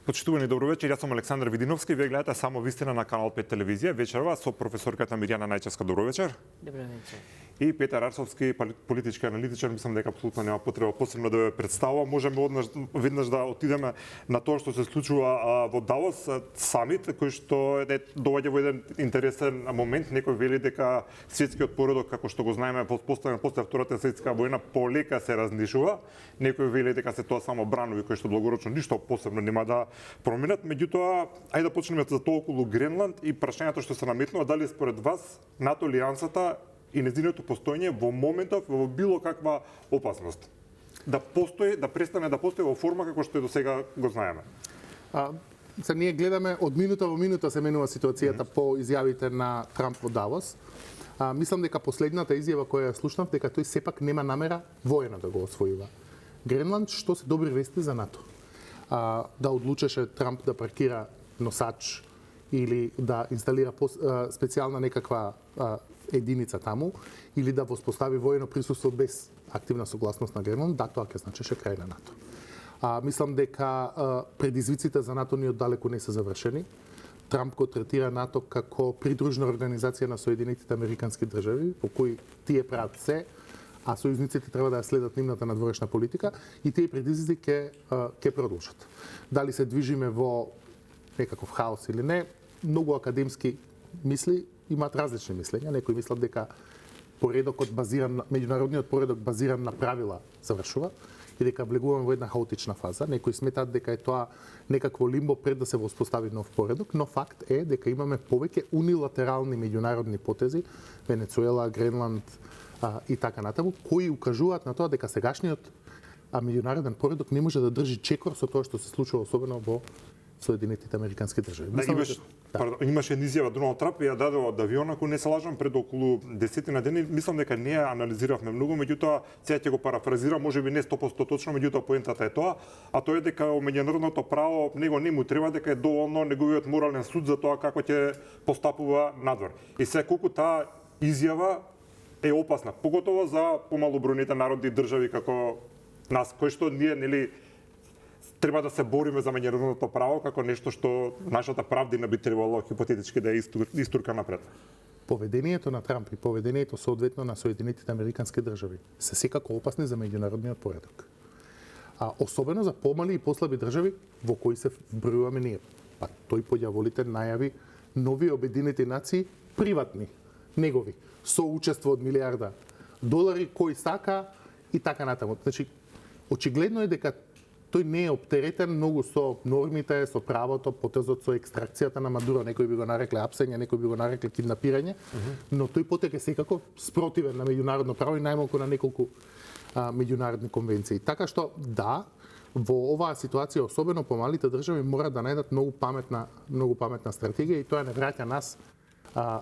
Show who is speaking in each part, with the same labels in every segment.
Speaker 1: Почитувани добро вечер, јас сум Александар Видиновски, вие гледате само вистина на канал 5 телевизија вечерва со професорката Мирјана Најчевска. Добро вечер.
Speaker 2: Добро вечер.
Speaker 1: И Петар Арсовски, политички аналитичар, мислам дека апсолутно нема потреба посебно да ве представувам. Можеме веднаш да отидеме на тоа што се случува во Давос самит, кој што доаѓа во еден интересен момент. Некој вели дека светскиот поредок, како што го знаеме, поставен после Втората светска војна, полека се разнишува. Некој вели дека се тоа само бранови кои што долгорочно ништо посебно нема да променат. Меѓутоа, ајде да почнеме за тоа околу Гренланд и прашањето што се наметнува, дали според вас НАТО алијансата и нејзиното постоење во моментов во било каква опасност да постои, да престане да постои во форма како што и до сега го знаеме.
Speaker 3: Ние гледаме од минута во минута се менува ситуацијата по изјавите на Трамп во Давос. Мислам дека последната изјава која ја слушнав дека тој сепак нема намера воено да го освојува Гренланд, што се добри вести за НАТО. Да одлучеше Трамп да паркира носач или да инсталира специјална некаква единица таму, или да воспостави воено присуство без активна согласност на Гренланд, да, тоа ќе значеше крај на НАТО. Мислам дека предизвиците за НАТО ни оддалеку не се завршени. Трамп го третира НАТО како придружна организација на Соединетите Американски држави, по кои тие прават се, а сојузниците треба да ја следат нивната надворешна политика и тие предизвици ќе продолжат. Дали се движиме во некаков хаос или не, многу академски мисли имаат различни мислења. Некои мислат дека поредокот базиран на меѓународниот поредок базиран на правила завршува и дека влегуваме во една хаотична фаза. Некои сметаат дека е тоа некакво лимбо пред да се воспостави нов поредок, но факт е дека имаме повеќе унилатерални меѓународни потези, Венецуела, Гренланд и така натаму, кои укажуваат на тоа дека сегашниот меѓународен поредок не може да држи чекор со тоа што се случува особено во Соединетите Американски држави.
Speaker 1: Имаше една изјава Доналд Трамп ја даде од авион, ако не се лажам, пред околу 10 дени. Мислам дека не ја анализиравме многу, меѓутоа сега ќе го парафразирам, можеби не 100% точно, меѓутоа поентата е тоа, а тоа е дека меѓународното право него не му треба, дека е доволно неговиот морален суд за тоа како ќе постапува надвор. И сега колку таа изјава е опасна, поготово за помалобројните народи и држави како нас, кои што ние нели треба да се бориме за меѓународното право како нешто што нашата правдина би требало хипотетички да истурка напред.
Speaker 3: Поведението на Трамп и поведението соодветно на Соединетите Американски држави се секако опасни за меѓународниот поредок. Особено за помали и послаби држави во кои се вбројуваме ние. Па тој поѓаволите најави нови обединети нации приватни, негови, со учество од $1 милиарда, кој сака и така натаму. Значи, очигледно е дека тој не е оптеретен многу со нормите, со правото, потезот со екстракцијата на Мадуро, некои би го нарекле апсење, некои би го нарекле киднапирање, но тој потек е секако спротивен на меѓународно право и најмалку на неколку меѓународни конвенции. Така што да, во оваа ситуација, особено помалите држави мора да најдат многу паметна стратегија и тоа не враќа нас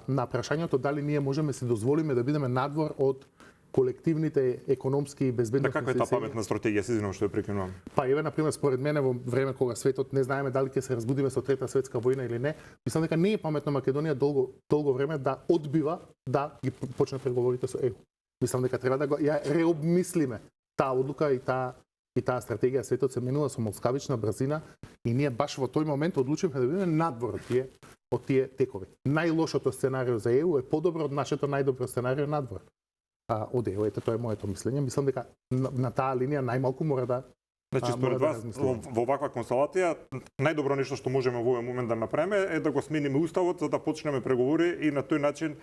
Speaker 3: на прашањето дали ние можеме си дозволиме да бидеме надвор од колективните економски и безбедносни
Speaker 1: каква е таа паметна стратегија, се извинувам што ја прекинувам?
Speaker 3: Па еве на пример според мене во време кога светот не знаеме дали ќе се разбудиме со трета светска војна или не, мислам дека не е паметно Македонија долго време да одбива да ги почне преговорите со ЕУ. Мислам дека треба да го ја реобмислиме таа одлука и таа стратегија. Светот се менува со молскавична брзина и ние баш во тој момент одлучивме да бидеме надвор од тие текови. Најлошото сценарио за ЕУ е подобро од нашето најдобро сценарио надвор од ЕУ. Ете, тоа е моето мислење. Мислам дека на таа линија најмалку мора да
Speaker 1: Значи, според вас, во ваква констелација, најдобро нешто што можеме во овој момент да направиме е да го смениме уставот за да почнеме преговори и на тој начин,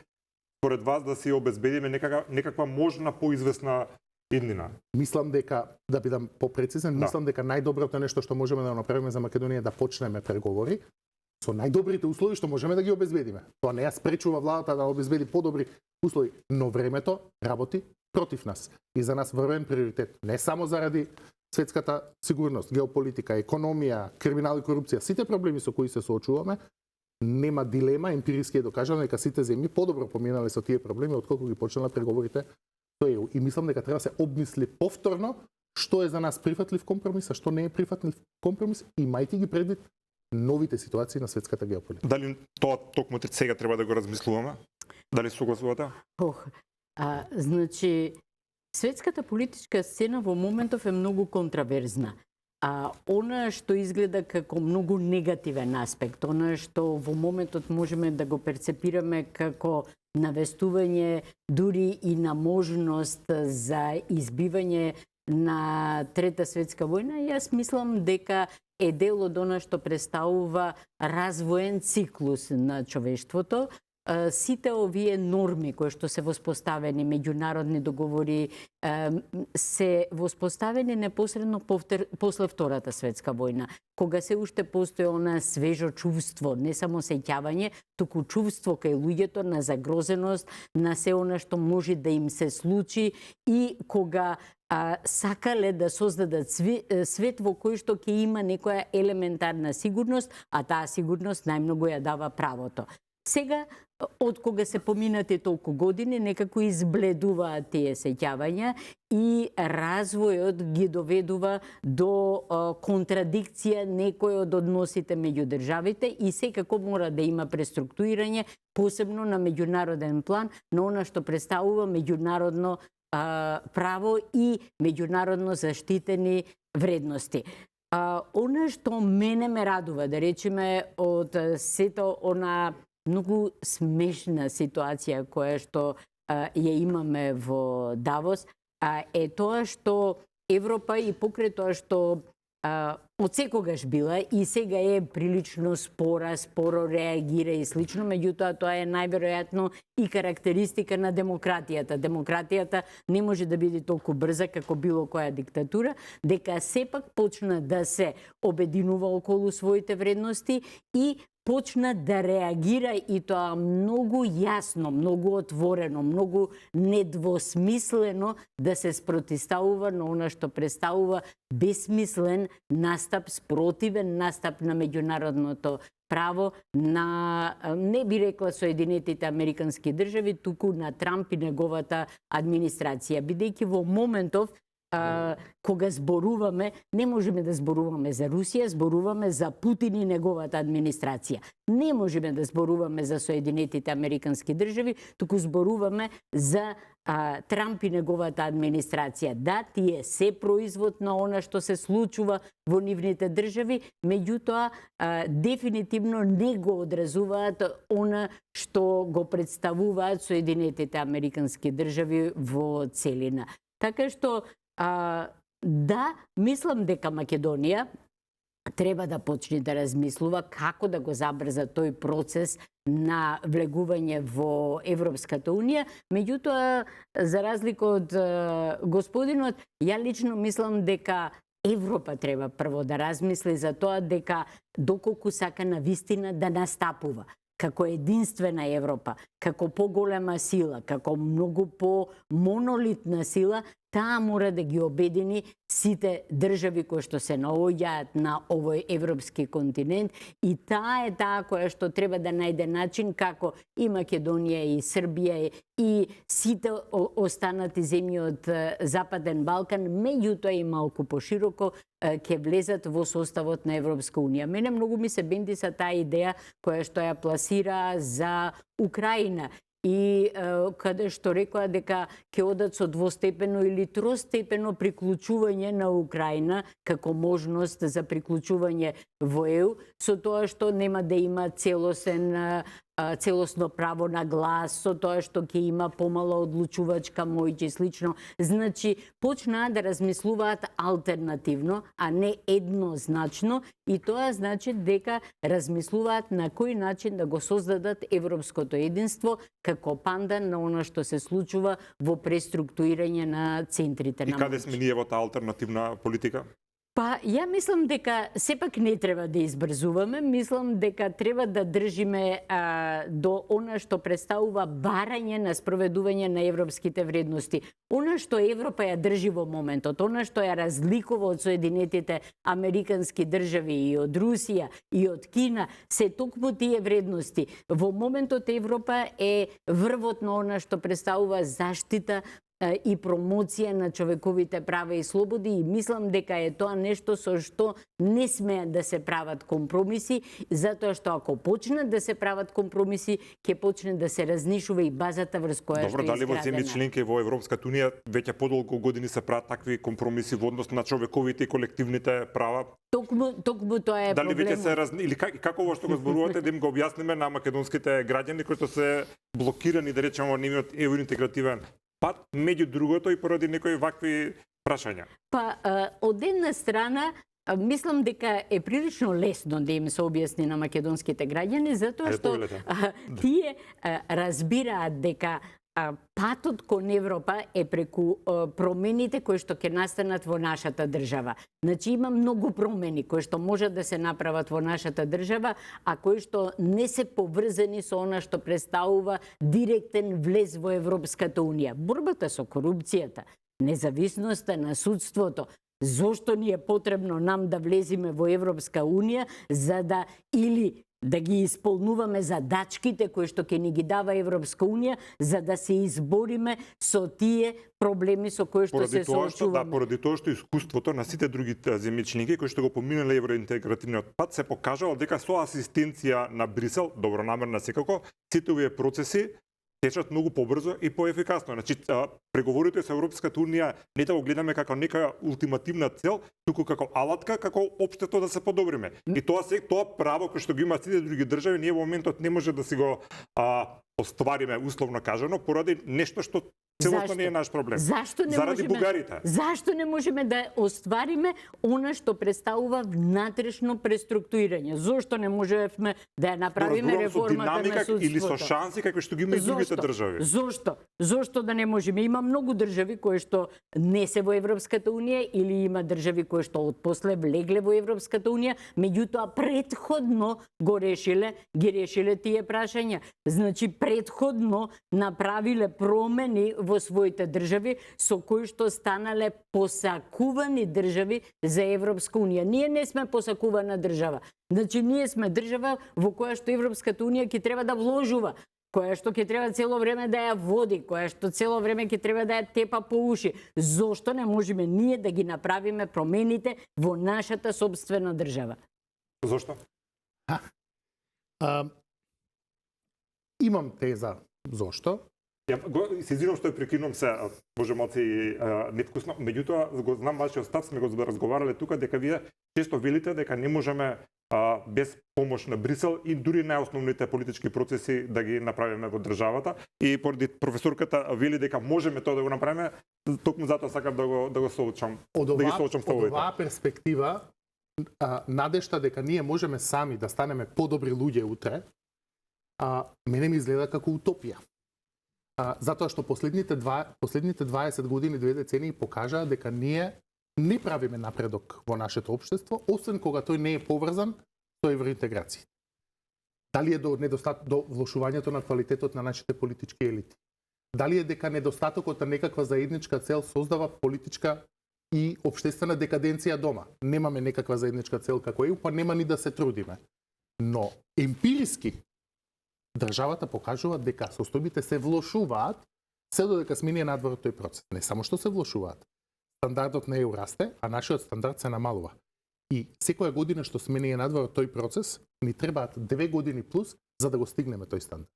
Speaker 1: според вас, да си обезбедиме некаква можна поизвестна иднина.
Speaker 3: Мислам дека, да бидам попрецизен, мислам дека најдоброто нешто што можеме да направиме за Македонија е да почнеме преговори со најдобрите услови што можеме да ги обезбедиме. Тоа не ја спречува владата да обезбеди подобри услови, но времето работи против нас. И за нас врвен приоритет, не само заради светската сигурност, геополитика, економија, криминал и корупција, сите проблеми со кои се соочуваме, нема дилема, емпириски е докажано дека сите земји подобро поминале со тие проблеми отколку ги почнале преговорите со ЕУ. И мислам дека треба да се обмисли повторно што е за нас прифатлив компромис, а што не е прифатлив компромис, имајќи ги предвид новите ситуации на светската геополитика.
Speaker 1: Дали тоа токму сега треба да го размислуваме? Дали согласувате?
Speaker 2: Значи, светската политичка сцена во моментов е многу контраверзна. Она што изгледа како многу негативен аспект, она што во моментот можеме да го перцепираме како навестување дури и на можност за избивање на Трета светска војна, јас мислам дека е дел од она што представува развоен циклус на човештвото. Сите овие норми кои што се воспоставени, меѓународни договори, се воспоставени непосредно после Втората светска војна, кога се уште постои она свежо чувство, не само сеќавање, туку чувство кај луѓето на загрозеност, на се она што може да им се случи и кога сакале да создадат свет во кој што ќе има некоја елементарна сигурност, а таа сигурност најмногу ја дава правото. Сега, од кога се поминати толку години, некако избледуваат тие сеќавања и развојот ги доведува до контрадикција некој од односите меѓу државите и секако мора да има преструктурирање, посебно на меѓународен план, на она што представува меѓународно право и меѓународно заштитени вредности. Она што мене ме радува, да речеме, од сето она многу смешна ситуација која што ја имаме во Давос, е тоа што Европа и покрај тоа што од секогаш била и сега е прилично споро реагира и слично, меѓутоа тоа е најверојатно и карактеристика на демократијата. Демократијата не може да биде толку брза како било која диктатура, дека сепак почна да се обединува околу своите вредности и почна да реагира и тоа многу јасно, многу отворено, многу недвосмислено да се спротивставува на она што представува бесмислен настап, спротивен настап на меѓународното право на, не би рекла Соединетите Американски држави, туку на Трамп и неговата администрација, бидејќи во моментов кога зборуваме, не можеме да зборуваме за Русија, зборуваме за Путин и неговата администрација. Не можеме да зборуваме за Соединетите Американски држави, туку зборуваме за Трамп и неговата администрација. Да, тие се производ на она што се случува во нивните држави, меѓутоа дефинитивно не го одразуваат она што го представуваат Соединетите Американски држави во целина. Така што да, мислам дека Македонија треба да почне да размислува како да го забрза тој процес на влегување во Европската Унија. Меѓутоа, за разлика од господинот, ја лично мислам дека Европа треба прво да размисли за тоа дека доколку сака навистина да настапува како единствена Европа, како поголема сила, како многу по-монолитна сила, таа мора да ги обедини сите држави кои што се наоѓаат на овој европски континент и таа е таа која што треба да најде начин како и Македонија и Србија и сите останати земји од Западен Балкан, меѓутоа и малку пошироко ќе влезат во составот на Европска Унија. Мене многу ми се бендиса таа идеја која што ја пласира за Украина и каде што рекоа дека ќе одат со двостепено или тростепено приклучување на Украина како можност за приклучување во ЕУ, со тоа што нема да има целосно право на глас, со тоа што ќе има помала одлучувачка моќ и слично. Значи, почнаа да размислуваат алтернативно, а не еднозначно, и тоа значи дека размислуваат на кој начин да го создадат европското единство како пандан на она што се случува во преструктурирање на центрите на моќ.
Speaker 1: И каде сме ние во таа алтернативна политика?
Speaker 2: Па, ја мислам дека сепак не треба да избрзуваме, мислам дека треба да држиме до она што представува барање на спроведување на европските вредности. Она што Европа ја држи во моментот, она што ја разликува од Соединетите Американски држави и од Русија и од Кина, се токму тие вредности. Во моментот Европа е врвот на она што представува заштита и промоција на човековите права и слободи, и мислам дека е тоа нешто со што не смеат да се прават компромиси, затоа што ако почнат да се прават компромиси, ќе почне да се разнишува и базата врз која
Speaker 1: Добро,
Speaker 2: што е
Speaker 1: дали во земји
Speaker 2: изградена.
Speaker 1: членки во Европската унија веќе подолго години се прават такви компромиси во однос на човековите и колективните права?
Speaker 2: Токму тоа е
Speaker 1: Дали веќе се
Speaker 2: проблемот.
Speaker 1: или како во што го зборувате да им го објасниме на македонските граѓани кои што се блокирани, да речеме, во нивниот евроинтегративен пат, меѓу другото и поради некои вакви прашања?
Speaker 2: Па, од една страна, мислам дека е прилично лесно да им се објасни на македонските граѓани, затоа
Speaker 1: Ајде,
Speaker 2: што
Speaker 1: повелете.
Speaker 2: тие разбираат дека патот кон Европа е преку промените кои што ќе настанат во нашата држава. Значи има многу промени кои што можат да се направат во нашата држава, а кои што не се поврзани со она што представува директен влез во Европската унија. Борбата со корупцијата, независноста на судството, зошто ни е потребно нам да влеземе во Европска унија, за да или да ги исполнуваме задачките кои што ќе ни ги дава Европска унија, за да се избориме со тие проблеми со кои што се соочуваме.
Speaker 1: Поради тоа што искуството на сите други земји членки кои што го поминале евроинтегративниот пат се покажало дека со асистенција на Брисел, добронамерна секако, сите овие процеси течат многу побрзо и поефикасно. Значи, преговорите со Европската унија не да го гледаме како нека ултимативна цел, туку како алатка, како општество да се подобриме. И тоа право кој што го има сите други држави, ние во моментот не може да си го оствариме, условно кажано, поради нешто што целосно не е наш проблем.
Speaker 2: Зашто не
Speaker 1: Заради
Speaker 2: можеме,
Speaker 1: бугарите.
Speaker 2: Зашто не можеме да оствариме она што представува внатрешно преструктурирање? Зошто не можевме да ја направиме реформата на судството?
Speaker 1: Или со шанси какви што ги има и другите држави?
Speaker 2: Зошто? Зошто да не можеме? Има многу држави кои што не се во Европската унија или има држави кои што отпосле влегле во Европската унија, меѓутоа претходно ги решиле тие прашања. Значи претходно направиле промени во своите држави со кои што станале посакувани држави за Европска унија. Ние не сме посакувана држава. Значи ние сме држава во која што Европската унија ќе треба да вложува, која што ќе треба цело време да ја води, која што цело време ќе треба да ја тепа по уши. Зошто не можеме ние да ги направиме промените во нашата собствена држава?
Speaker 1: Зошто?
Speaker 3: Имам теза зошто.
Speaker 1: Се извинувам што ја прекинувам се, може малце невкусно, меѓутоа го знам вашиот став, сме го разговарале тука дека вие често велите дека не можеме без помош на Брисел и дури најосновните политички процеси да ги направиме во државата, и поради професорката вели дека можеме тоа да го направиме, токму затоа сакам да го соочам, да ги соочам ставовите.
Speaker 3: Од оваа перспектива, надежта дека ние можеме сами да станеме подобри луѓе утре, мене ми изгледа како утопија. Затоа што последните 20 години, 2 децении покажаа дека ние не правиме напредок во нашето општество, освен кога тој не е поврзан со евроинтеграција. Дали е до влошувањето на квалитетот на нашите политички елити? Дали е дека недостатокот на некаква заедничка цел создава политичка и општествена декаденција дома? Немаме некаква заедничка цел како ЕУ, па нема ни да се трудиме. Но емпириски државата покажува дека состојбите се влошуваат се додека сме надвор од тој процес. Не само што се влошуваат, стандардот на ЕУ расте, а нашиот стандард се намалува. И секоја година што сме надвор од тој процес, ни требаат 2 години плюс за да го стигнеме тој стандард.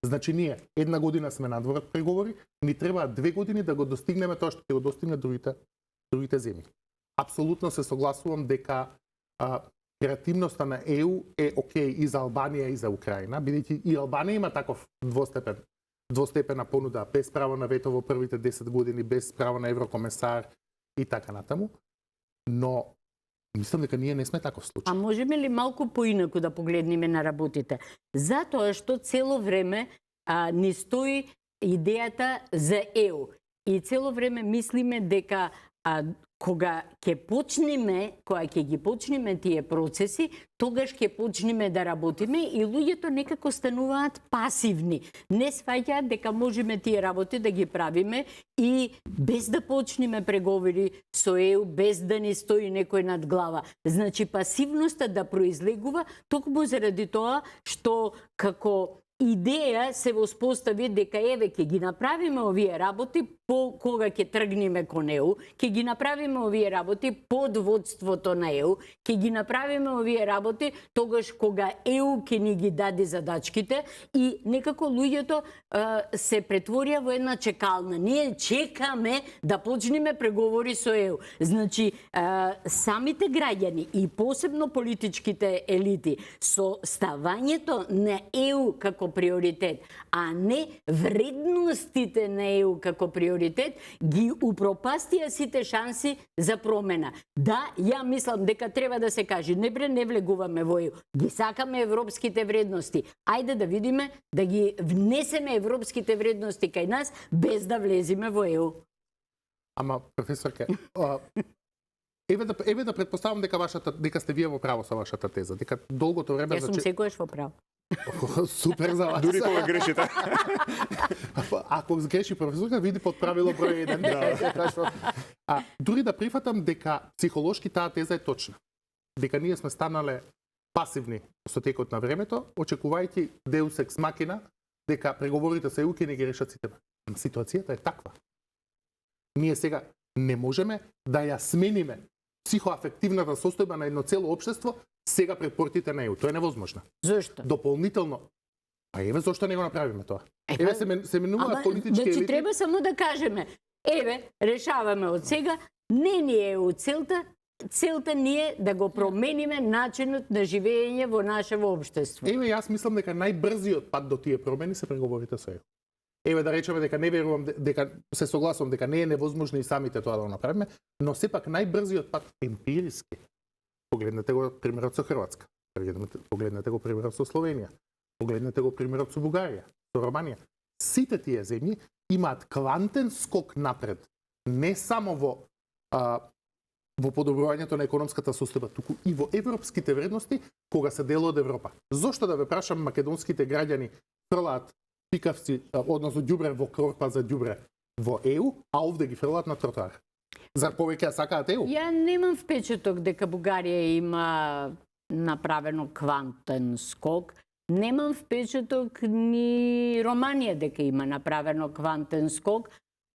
Speaker 3: Значи ние една година сме надвор од преговори, ни требаат 2 години да го достигнеме тоа што ќе го достигнат другите земји. Апсолутно се согласувам дека креативноста на ЕУ е окей и за Албанија и за Украина, бидејќи и Албанија има таков двостепена понуда, без право на вето во првите 10 години, без право на еврокомесар и така натаму. Но мислам дека ние не сме таков случај.
Speaker 2: А можеме ли малку поинаку да погледнеме на работите? Затоа што цело време ни стои идејата за ЕУ и цело време мислиме дека кога ќе ги почнеме тие процеси, тогаш ќе почнеме да работиме и луѓето некако стануваат пасивни. Не сваќаат дека можеме тие работи да ги правиме и без да почнеме преговори со ЕУ, без да ни стои некој над глава. Значи пасивноста да произлегува токму заради тоа што како идеја се воспостави дека еве ќе ги направиме овие работи, кога ќе тргнеме кон ЕУ, ќе ги направиме овие работи под водството на ЕУ, ќе ги направиме овие работи тогаш кога ЕУ ќе ни ги даде задачките и некако луѓето се претворија во една чекална. Ние чекаме да почнеме преговори со ЕУ. Значи, самите граѓани и посебно политичките елити со ставањето на ЕУ како приоритет, а не вредностите на ЕУ како приоритет, ги упропастија сите шанси за промена. Да, ја мислам дека треба да се каже, не влегуваме во ЕУ, ги сакаме европските вредности. Ајде да видиме да ги внесеме европските вредности кај нас без да влеземе во ЕУ.
Speaker 3: Ама, професорке, еве да претпоставам дека сте вие во право со вашата теза, дека долгото време...
Speaker 2: Јас сум секогаш во право.
Speaker 3: Супер за вас.
Speaker 1: Дури кога грешите.
Speaker 3: Ако сгреши професорка, види под правило број 1. Дури да прифатам дека психолошки таа теза е точна. Дека ние сме станале пасивни со текот на времето, очекувајќи Deus ex machina, дека преговорите со ЕУ ќе не ги решат сите. Ситуацијата е таква. Ние сега не можеме да ја смениме психоафективната состојба на едно цело општество сега пред портите на ЕУ. Тоа е невозможно.
Speaker 2: Зошто?
Speaker 3: Дополнително. А еве зошто не го направиме тоа? Еве се менуваат политички елити.
Speaker 2: Значи треба само да кажеме, еве, решаваме од сега, не ни е ЕУ целта, целта ни е да го промениме начинот на живење во нашево општество.
Speaker 3: Еве, јас мислам дека најбрзиот пат до тие промени се преговорите со ЕУ. Еве да речеме дека не верувам, дека се согласувам дека не е невозможно и самите тоа да го направиме, но сепак најбрзиот пат емпириски. Погледнете го примерот со Хрватска, погледнете го примерот со Словенија, погледнете го примерот со Бугарија, со Романија. Сите тие земји имаат квантен скок напред, не само во подобрувањето на економската состојба, туку и во европските вредности кога се дел од Европа. Зошто да ве прашам, македонските граѓани фрлаат пикавци, односно ѓубре во корпа за ѓубре во ЕУ, а овде ги фрлаат на тротоар? За повеќе сакаат ЕУ?
Speaker 2: Ја немам впечаток дека Бугарија има направено квантен скок. Немам впечаток ни Романија дека има направено квантен скок,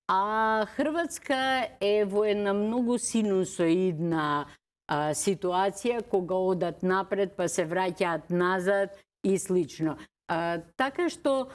Speaker 2: а Хрватска е во една многу синусоидна ситуација кога одат напред па се враќаат назад и слично. Така што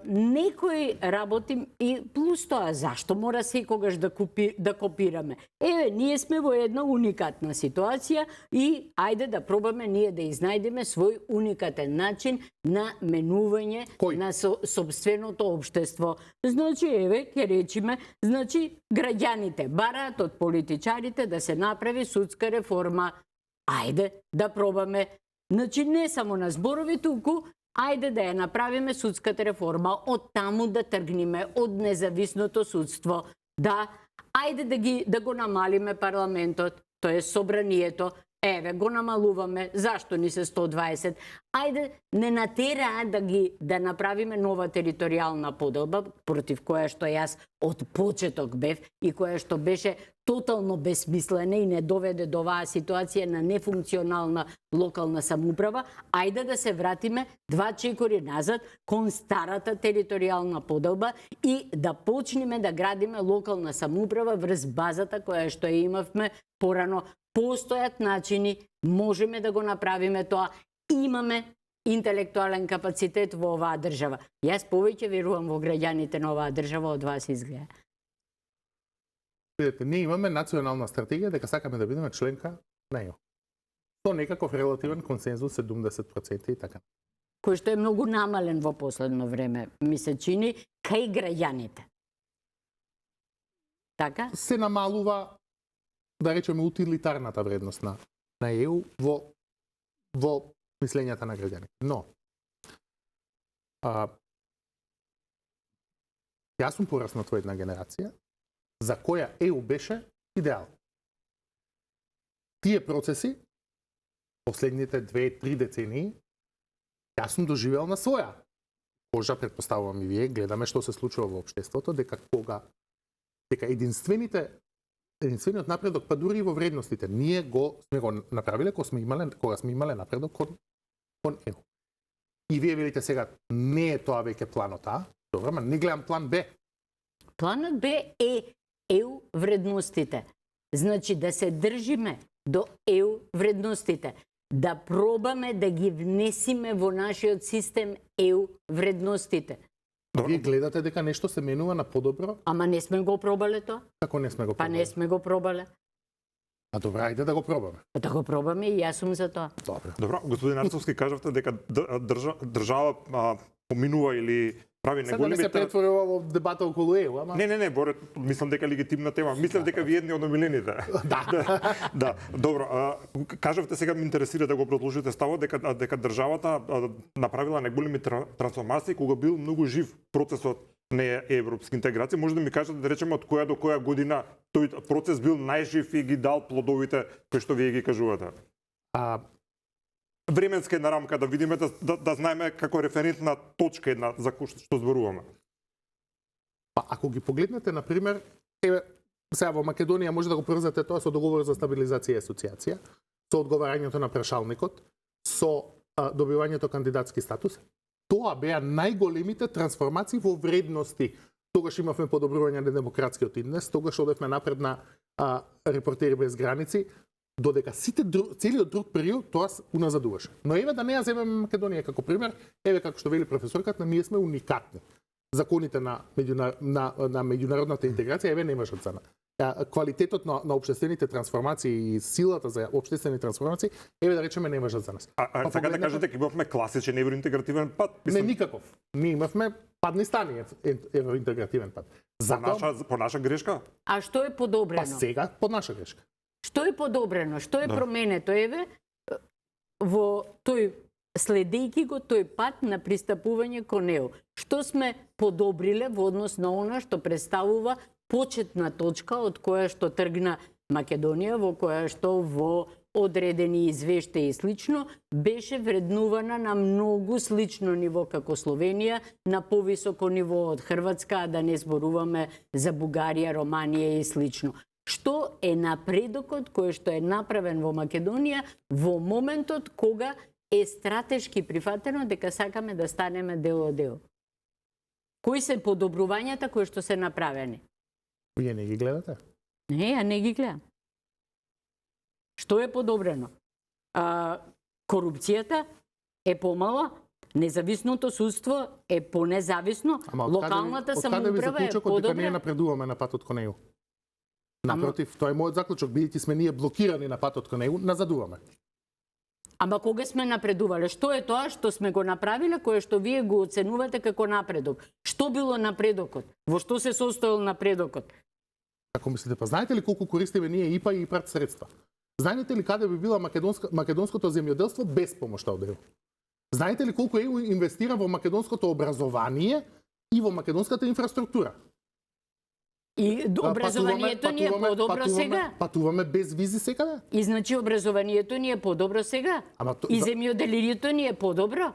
Speaker 2: некои работи и плюс тоа, зашто мора секогаш да копираме? Еве, ние сме во една уникатна ситуација и ајде да пробаме ние да изнајдеме свој уникатен начин на менување на собственото општество. Значи, еве, ќе речиме, значи, граѓаните бараат од политичарите да се направи судска реформа. Ајде да пробаме. Значи, не само на зборови, туку ајде да ја направиме судската реформа, од таму да тргнеме од независното судство. Да, ајде да го намалиме парламентот, тоа е собранието. Еве, го намалуваме, зашто ни се 120? Ајде, не натераа да направиме нова територијална поделба, против која што јас од почеток бев и која што беше тотално бесмислена и не доведе до оваа ситуација на нефункционална локална самоуправа. Ајде да се вратиме 2 чекори назад кон старата територијална поделба и да почнеме да градиме локална самоуправа врз базата која што ја имавме порано. Постојат начини, можеме да го направиме тоа, имаме интелектуален капацитет во оваа држава. Јас повеќе верувам во граѓаните на оваа држава од вас изгледа.
Speaker 3: Видете, ние имаме национална стратегија дека сакаме да бидеме членка на ЕУ. Со некаков релативен консензус 70% и така.
Speaker 2: Кој што е многу намален во последно време, ми се чини, кај граѓаните. Така?
Speaker 3: Се намалува, да речеме, утилитарната вредност на ЕУ во мислењата на граѓани. Но, јас сум пораснат во една генерација за која ЕУ беше идеал. Тие процеси, последните 2-3 децении, јас сум доживел на своја кожа, претпоставувам и вие, гледаме што се случува во општеството, дека единствениот напредок, па дури и во вредностите, ние сме го направиле кога сме имале напредок кон ЕУ. И вие велите сега, не е тоа веќе планот А, добро, ма не гледам план Б.
Speaker 2: Планот Б е ЕУ вредностите. Значи да се држиме до ЕУ вредностите. Да пробаме да ги внесиме во нашиот систем ЕУ вредностите.
Speaker 3: Вие гледате дека нешто се менува на подобро?
Speaker 2: Ама не сме го пробале тоа?
Speaker 3: Како не сме го
Speaker 2: Па
Speaker 3: пробале?
Speaker 2: не сме го пробале.
Speaker 3: А добра, ајде да го пробаме.
Speaker 2: Па да го пробаме и јас сум за тоа.
Speaker 3: Добро.
Speaker 1: Добро, господин Арцовски, кажавте дека држава поминува или прави
Speaker 3: Сега да не
Speaker 1: неголеми...
Speaker 3: се претворува во дебата околу ЕУ, ама...
Speaker 1: Не, Боре, мислам дека е легитимна тема. Мислам дека ви едни од омилените. Да, добро. Кажавте сега, ме интересира да го продолжите ставот, дека државата направила неголеми трансформации кога бил многу жив процесот на европска интеграција. Може да ми кажете, да речеме, од која до која година тој процес бил најжив и ги дал плодовите кои што вие ги кажувате? Временска една рамка да видиме, да знаеме како референтна точка една за што зборуваме.
Speaker 3: Па ако ги погледнете, на пример, еве сега во Македонија може да го превзете тоа со договор за стабилизација и асоциација, со одговарањето на прашалникот, со добивањето кандидатски статус. Тоа беа најголемите трансформации во вредности. Тогаш имавме подобрување на демократскиот индекс, тогаш одевме напред на Репортери без граници, додека целиот друг период тоа уназадуваше. Но еве да не ја земеме Македонија како пример, еве како што вели професорката, ние сме уникатни. Законите на меѓународната интеграција еве не важат за нас. Квалитетот на општествените трансформации и силата за општествени трансформации еве да речеме не важат за нас.
Speaker 1: Сега да кажете дека имавме класичен евроинтегративен пат?
Speaker 3: Не никаков. Ние имавме падни стани евроинтегративен пат.
Speaker 1: По наша грешка?
Speaker 2: А што е подобрено?
Speaker 3: Па сега под наша грешка.
Speaker 2: Што е подобрено? Што е променето? Еве, во тој, следејќи го тој пат на пристапување кон ЕУ. Што сме подобриле во однос на она што представува почетна точка од која што тргна Македонија, во која што во одредени извештаи и слично беше вреднувана на многу слично ниво како Словенија, на повисоко ниво од Хрватска, а да не зборуваме за Бугарија, Романија и слично. Што е напредокот кој што е направен во Македонија во моментот кога е стратешки прифатено дека сакаме да станеме дел од ЕУ? Кои се подобрувањата кои што се направени?
Speaker 3: Вие не ги гледате?
Speaker 2: Не, ја не ги гледам. Што е подобрено? Корупцијата е помала, независното судство е понезависно, локалната самоуправа е
Speaker 3: дека ние
Speaker 2: подобра.
Speaker 3: напредуваме на патот кон ЕУ? Напротив, тоа е мојот заклучок, бидејќи сме ние блокирани на патот кон ЕУ, назадуваме.
Speaker 2: Ама кога сме напредувале? Што е тоа што сме го направиле, кое што вие го оценувате како напредок? Што било напредокот? Во што се состоел напредокот?
Speaker 3: Ако мислите, па знаете ли колку користиме ние ИПА и ИПАРТ средства? Знаете ли каде би била македонското земјоделство без помошта од ЕУ? Знаете ли колку ЕУ инвестира во македонското образование и во македонската инфраструктура?
Speaker 2: И образованието ни е подобро сега.
Speaker 3: Патуваме без визи секаде?
Speaker 2: И значи образованието ни е подобро сега. И земјоделието ни е подобро.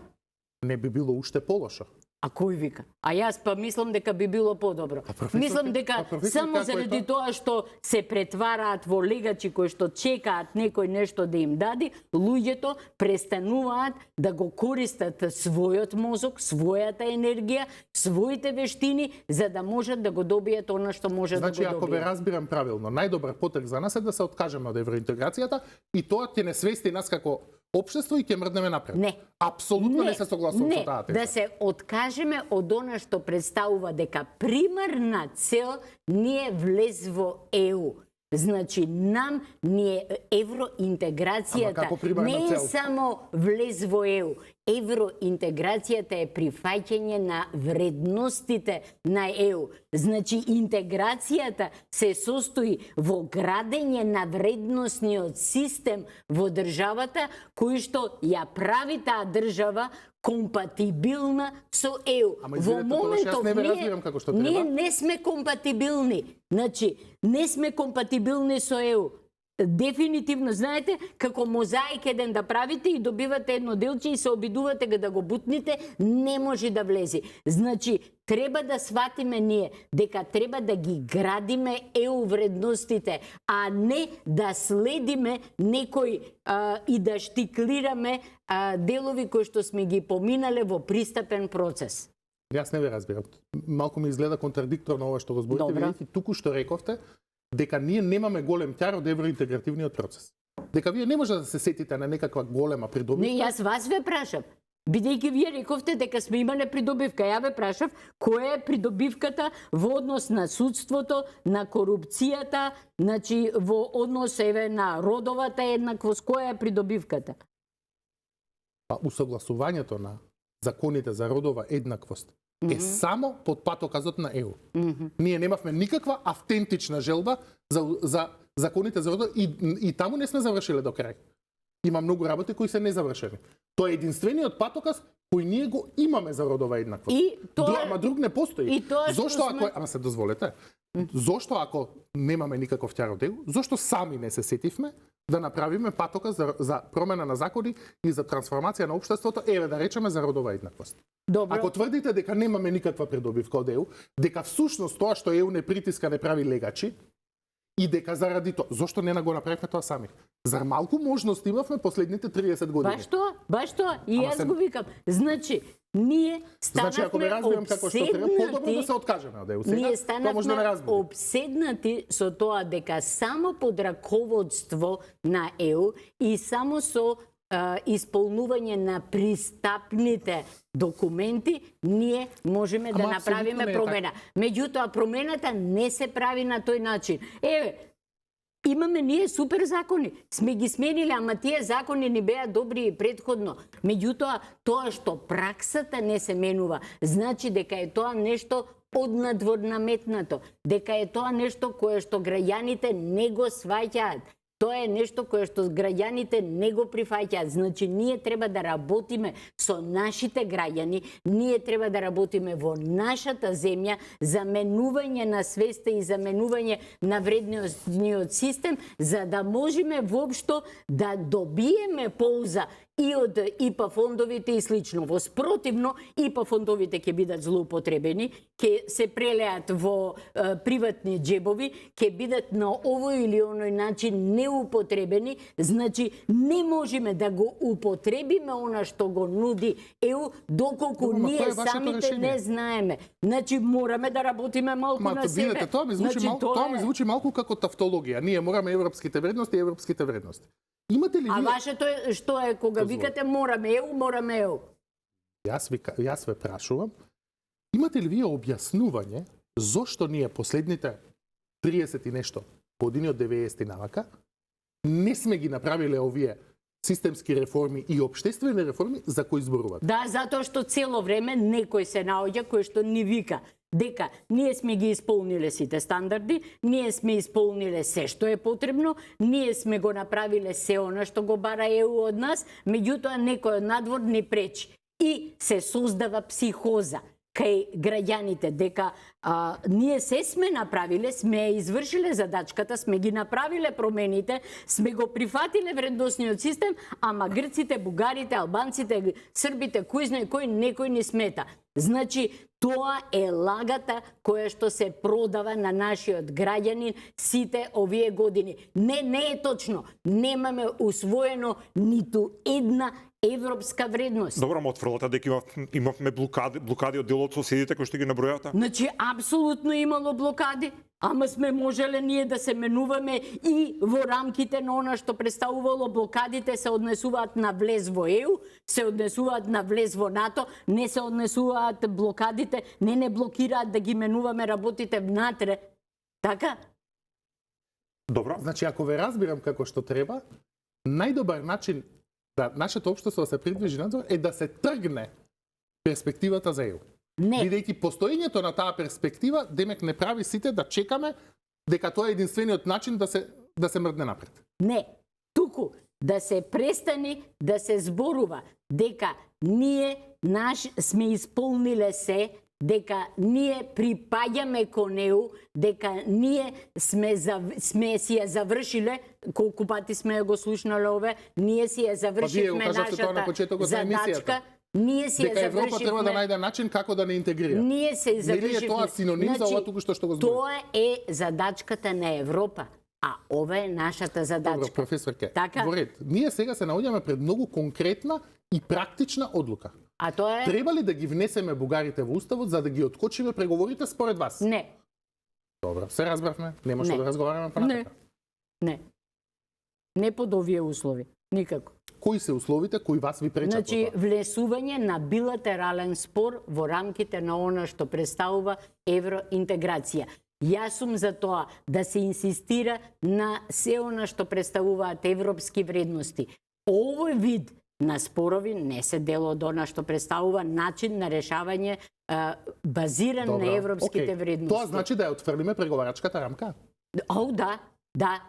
Speaker 3: Не би било уште полошо.
Speaker 2: А кој вика? А јас па мислам дека би било подобро. Мислам дека само заради тоа што се претвараат во легачи кои што чекаат некој нешто да им даде, луѓето престануваат да го користат својот мозок, својата енергија, своите вештини за да можат да го добијат она што може да го добијат.
Speaker 3: Значи, ако ве разбирам правилно, најдобар потек за нас е да се откажеме од евроинтеграцијата и тоа ќе не свести нас како општество и ќе мрднеме напред.
Speaker 2: Не.
Speaker 3: Апсолутно не се согласувам со таа теза.
Speaker 2: Да се откажеме од она што представува дека примарна цел не е влез во ЕУ. Значи, нам ни е евроинтеграцијата не е само влез во ЕУ. Евроинтеграцијата е прифаќање на вредностите на ЕУ. Значи, интеграцијата се состои во градење на вредносниот систем во државата, кој што ја прави таа држава компатибилна со ЕУ.
Speaker 3: Во моментов
Speaker 2: ние не сме компатибилни. Значи, не сме компатибилни со ЕУ. Дефинитивно, знаете, како мозаик еден да правите и добивате едно делче и се обидувате да го бутните, не може да влезе. Значи, треба да сватиме ние дека треба да ги градиме ЕУ вредностите, а не да следиме некој и да штиклираме делови кои што сме ги поминале во пристапен процес.
Speaker 3: Јас не ве разбирам. Малку ми изгледа контрадикторно ова што го зборите,
Speaker 2: Добро.
Speaker 3: бидејќи туку што рековте дека ние немаме голем тяр од евроинтегративниот процес. Дека вие не може да се сетите на некаква голема придобивка.
Speaker 2: Не, јас вас ве прашав. Бидејќи вие рековте дека сме имале придобивка, ја ве прашав која е придобивката во однос на судството, на корупцијата, значи во однос еве на родовата еднаквост, која е придобивката?
Speaker 3: Па усогласувањето на законите за родова еднаквост е само под патоказот на ЕУ. Ние немавме никаква автентична желба за законите за родова и таму не сме завршиле до крај. Има многу работи кои се незавршени. Тоа е единствениот патоказ кој ние го имаме за родова еднаквост.
Speaker 2: И тоа
Speaker 3: Ама друг не постои.
Speaker 2: И тоа што
Speaker 3: Зошто ако
Speaker 2: сме-
Speaker 3: ама се дозволете? Зошто ако немаме никаков тяр од ЕУ, зошто сами не се сетивме да направиме патоказ за промена на закони и за трансформација на општеството, еве да речеме за родова еднаквост.
Speaker 2: Добро.
Speaker 3: Ако тврдите дека немаме никаква придобивка од ЕУ, дека всушност тоа што ЕУ не притиска не прави легачи, и дека заради тоа, зошто не го направивме тоа сами? Зар малку можности имавме последните 30 години?
Speaker 2: Баш тоа, и
Speaker 3: Ама
Speaker 2: јас
Speaker 3: се-
Speaker 2: го викам. Значи, ние
Speaker 3: Значи, ако ме
Speaker 2: станавме
Speaker 3: разбирам како што треба, подобро да
Speaker 2: обседнати,
Speaker 3: се откажеме од ЕУ. Сега,
Speaker 2: ние
Speaker 3: тоа може да ме
Speaker 2: станавме
Speaker 3: разбере.
Speaker 2: обседнати со тоа дека само под раководство на ЕУ и само со исполнување на пристапните документи, ние можеме да
Speaker 3: Ама
Speaker 2: направиме
Speaker 3: апсолутно не е
Speaker 2: промена. Меѓутоа, промената не се прави на тој начин. Еве, имаме ние супер закони. Сме ги смениле, ама тие закони не беа добри и предходно. Меѓутоа, тоа што праксата не се менува, значи дека е тоа нешто однадвор наметнато, дека е тоа нешто кое што граѓаните не го сваќаат. Тоа е нешто кое што граѓаните не го прифаќаат. Значи, ние треба да работиме со нашите граѓани, ние треба да работиме во нашата земја за менување на свеста и за менување на вредниот систем, за да можеме воопшто да добиеме полза и од ИПА фондовите и слично. Во спротивно, ИПА фондовите ќе бидат злоупотребени, ќе се прелеат во приватни џебови, ќе бидат на овој или оној начин неупотребени, значи не можеме да го употребиме она што го нуди ЕУ, доколку
Speaker 3: Добро, ма
Speaker 2: ние
Speaker 3: тоа е вашето
Speaker 2: самите
Speaker 3: решение.
Speaker 2: не знаеме. Значи мораме да работиме малку
Speaker 3: Ма,
Speaker 2: на себе.
Speaker 3: видете, тоа ми звучи
Speaker 2: Значи,
Speaker 3: малку, тоа ми звучи малку како тавтологија. Ние мораме европските вредности и европските вредности. Имате ли
Speaker 2: А
Speaker 3: вие...
Speaker 2: вашето е што е кога
Speaker 3: Дозволи.
Speaker 2: викате мораме ЕУ, мораме ЕУ.
Speaker 3: Јас ве прашувам, имате ли вие објаснување зошто ние последните 30 и нешто години од 90 навака не сме ги направиле овие системски реформи и општествени реформи за кои зборувате?
Speaker 2: Да, затоа што цело време некој се наоѓа кој што ни вика дека ние сме ги исполниле сите стандарди, ние сме исполниле се што е потребно, ние сме го направиле се она што го бара ЕУ од нас, меѓутоа некој од надвор ни пречи. И се создава психоза кај граѓаните дека ние се сме направиле, сме извршиле задачката, сме ги направиле промените, сме го прифатиле вредносниот систем, ама грците, бугарите, албанците, србите, кој знае кој некој ни смета. Значи, тоа е лагата која што се продава на нашиот граѓанин сите овие години. Не е точно. Немаме усвоено ниту една европска вредност.
Speaker 1: Добро, ама отфрлате дека имавме блокади од дел од соседите кои што ги набројавате?
Speaker 2: Значи, апсолутно имало блокади, ама сме можеле ние да се менуваме и во рамките на она што представувало блокадите се однесуваат на влез во ЕУ, се однесуваат на влез во НАТО, не се однесуваат блокадите, не блокираат да ги менуваме работите внатре. Така?
Speaker 1: Добро.
Speaker 3: Значи, ако ве разбирам како што треба, најдобар начин да нашето општество се придвижи надвор е да се тргне перспективата за ЕУ.
Speaker 2: Не.
Speaker 3: Бидејќи постоењето на таа перспектива, демек не прави сите да чекаме дека тоа е единствениот начин да се мрдне напред.
Speaker 2: Не, туку да се престани да се зборува дека ние сме исполниле се, дека ние припаѓаме кон ЕУ, дека ние сме си ја завршиле, колку пати сме ја го слушнале ове, ние си ја завршивме
Speaker 3: кажавте тоа на
Speaker 2: нашата
Speaker 3: почетокот на емисијата.
Speaker 2: задачка, ние си ја
Speaker 3: Дека Европа треба да
Speaker 2: завршивме.
Speaker 3: најде начин како да не интегрира.
Speaker 2: Ние се
Speaker 3: Нели
Speaker 2: завршивме.
Speaker 3: е тоа синоним за ова туку што го зборувате?
Speaker 2: Тоа е задачката на Европа. А ова е нашата задачка.
Speaker 3: Добро, професорке.
Speaker 2: Така?
Speaker 3: Во ред. Ние сега се наоѓаме пред многу конкретна и практична одлука.
Speaker 2: А тоа е...
Speaker 3: Треба ли да ги внесеме бугарите во уставот за да ги откочиме преговорите според вас?
Speaker 2: Не,
Speaker 3: Добро, се разбравме. Нема што
Speaker 2: Не.
Speaker 3: да разговараме
Speaker 2: не,
Speaker 3: понатака.
Speaker 2: не. Не под овие услови. Никако.
Speaker 3: Кои се условите кои вас ви пречат
Speaker 2: Значи,
Speaker 3: во тоа?
Speaker 2: влесување на билатерален спор во рамките на она што представува евроинтеграција. Јас сум за тоа да се инсистира на се она што представуваат европски вредности. Овој вид на спорови не се дел од она што представува начин на решавање базиран
Speaker 3: Добро,
Speaker 2: на европските
Speaker 3: окей.
Speaker 2: вредности.
Speaker 3: Тоа значи да ја отфрлиме преговарачката рамка?
Speaker 2: О, да, да.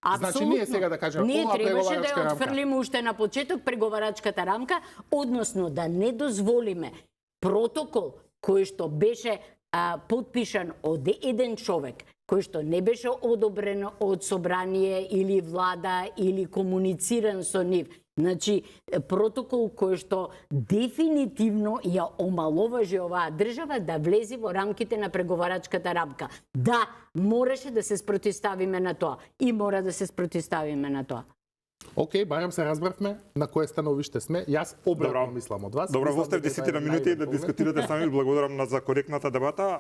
Speaker 3: Значи,
Speaker 2: Апсолутно.
Speaker 3: ние сега да кажеме,
Speaker 2: Ние
Speaker 3: ова
Speaker 2: требаше да
Speaker 3: преговарачка
Speaker 2: ја
Speaker 3: рамка.
Speaker 2: отфрлиме уште на почеток преговарачката рамка, односно да не дозволиме протокол кој што беше подпишан од еден човек, кој што не беше одобрен од собрание или влада или комунициран со нив. Значи, протокол кој што дефинитивно ја омаловажи оваа држава да влезе во рамките на преговарачката рамка. Да, мораше да се спротивставиме на тоа и мора да се спротивставиме на тоа.
Speaker 3: Океј, барем се разбравме на кое становиште сме. Јас обратно
Speaker 1: Добро.
Speaker 3: мислам од вас.
Speaker 1: Добро,
Speaker 3: Мислам
Speaker 1: во сте
Speaker 3: дека
Speaker 1: 10
Speaker 3: тоа е
Speaker 1: минути да
Speaker 3: најден поглед.
Speaker 1: дискутирате сами. Благодарам за коректната дебата.